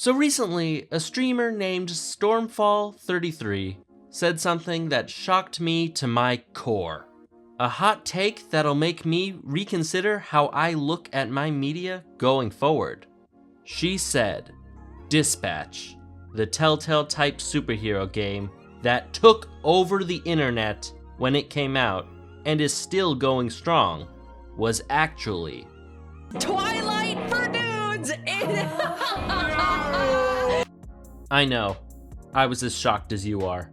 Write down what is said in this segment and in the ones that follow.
So recently, a streamer named Stormfall33 said something that shocked me to my core. A hot take that'll make me reconsider how I look at my media going forward. She said, Dispatch, the Telltale type superhero game that took over the internet when it came out and is still going strong, was actually Twilight for dudes! I know, I was as shocked as you are.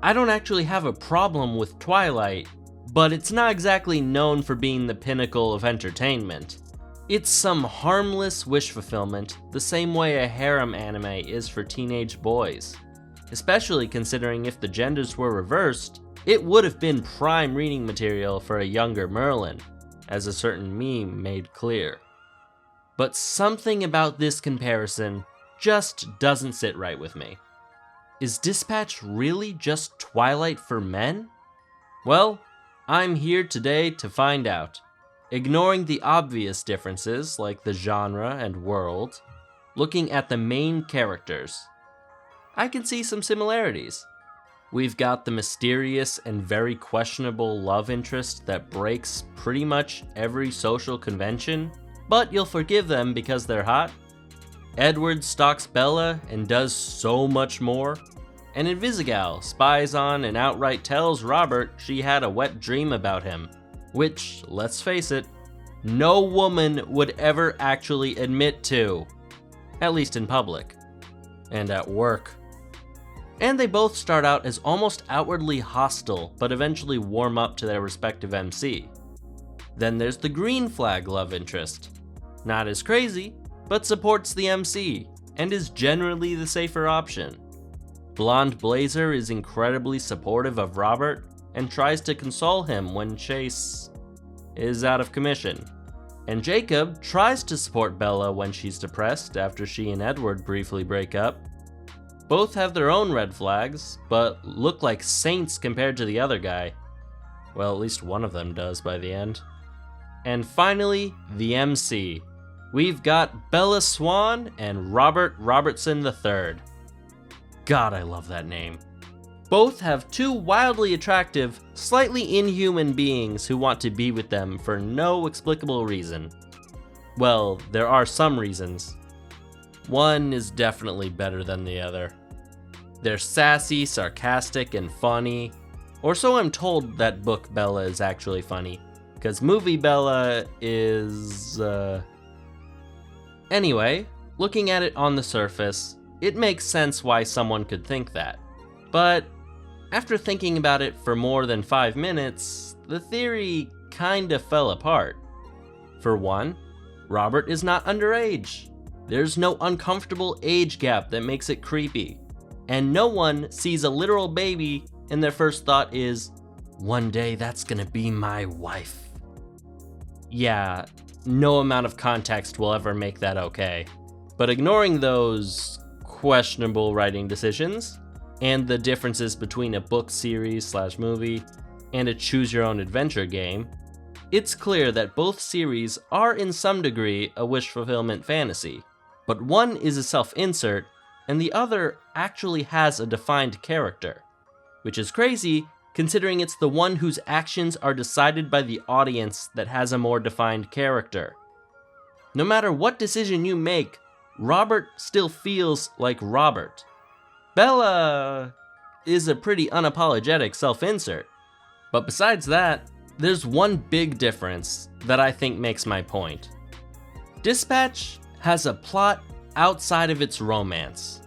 I don't actually have a problem with Twilight, but it's not exactly known for being the pinnacle of entertainment. It's some harmless wish fulfillment, the same way a harem anime is for teenage boys. Especially considering if the genders were reversed, it would have been prime reading material for a younger Merlin, as a certain meme made clear. But something about this comparison just doesn't sit right with me. Is Dispatch really just Twilight for men? Well, I'm here today to find out. Ignoring the obvious differences like the genre and world, looking at the main characters, I can see some similarities. We've got the mysterious and very questionable love interest that breaks pretty much every social convention, but you'll forgive them because they're hot. Edward stalks Bella and does so much more. And Invisigal spies on and outright tells Robert she had a wet dream about him, which, let's face it, no woman would ever actually admit to, at least in public, and at work. And they both start out as almost outwardly hostile, but eventually warm up to their respective MC. Then there's the green flag love interest. Not as crazy, but supports the MC, and is generally the safer option. Blond Blazer is incredibly supportive of Robert, and tries to console him when Chase is out of commission. And Jacob tries to support Bella when she's depressed after she and Edward briefly break up. Both have their own red flags, but look like saints compared to the other guy. Well, at least one of them does by the end. And finally, the MC. We've got Bella Swan and Robert Robertson III. God, I love that name. Both have two wildly attractive, slightly inhuman beings who want to be with them for no explicable reason. Well, there are some reasons. One is definitely better than the other. They're sassy, sarcastic, and funny. Or so I'm told that book Bella is actually funny, because movie Bella is, Anyway, looking at it on the surface, it makes sense why someone could think that. But after thinking about it for more than 5 minutes, the theory kinda fell apart. For one, Robert is not underage. There's no uncomfortable age gap that makes it creepy. And no one sees a literal baby and their first thought is, one day that's gonna be my wife. Yeah, no amount of context will ever make that okay. But ignoring those questionable writing decisions, and the differences between a book series / movie and a choose-your-own-adventure game, it's clear that both series are in some degree a wish fulfillment fantasy, but one is a self-insert, and the other actually has a defined character, which is crazy considering it's the one whose actions are decided by the audience that has a more defined character. No matter what decision you make, Robert still feels like Robert. Bella is a pretty unapologetic self-insert. But besides that, there's one big difference that I think makes my point. Dispatch has a plot outside of its romance.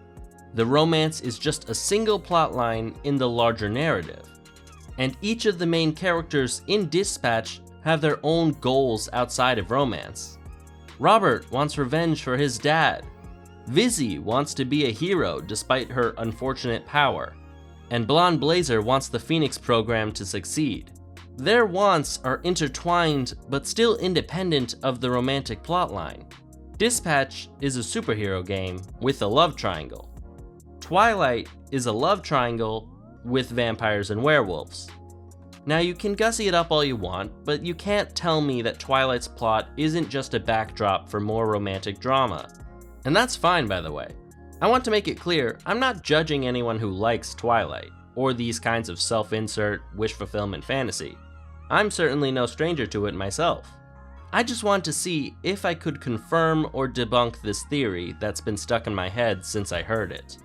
The romance is just a single plotline in the larger narrative. And each of the main characters in Dispatch have their own goals outside of romance. Robert wants revenge for his dad. Visi wants to be a hero despite her unfortunate power, and Blond Blazer wants the Phoenix program to succeed. Their wants are intertwined but still independent of the romantic plotline. Dispatch is a superhero game with a love triangle. Twilight is a love triangle with vampires and werewolves. Now you can gussy it up all you want, but you can't tell me that Twilight's plot isn't just a backdrop for more romantic drama. And that's fine, by the way. I want to make it clear, I'm not judging anyone who likes Twilight, or these kinds of self-insert, wish-fulfillment fantasy. I'm certainly no stranger to it myself. I just want to see if I could confirm or debunk this theory that's been stuck in my head since I heard it.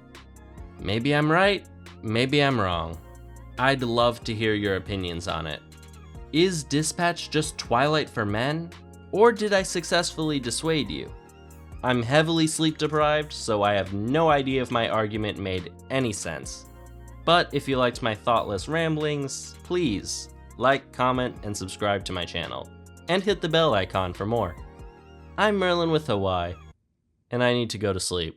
Maybe I'm right, maybe I'm wrong. I'd love to hear your opinions on it. Is Dispatch just Twilight for men? Or did I successfully dissuade you? I'm heavily sleep deprived, so I have no idea if my argument made any sense. But if you liked my thoughtless ramblings, please like, comment, and subscribe to my channel, and hit the bell icon for more. I'm Merlin with Hawaii, and I need to go to sleep.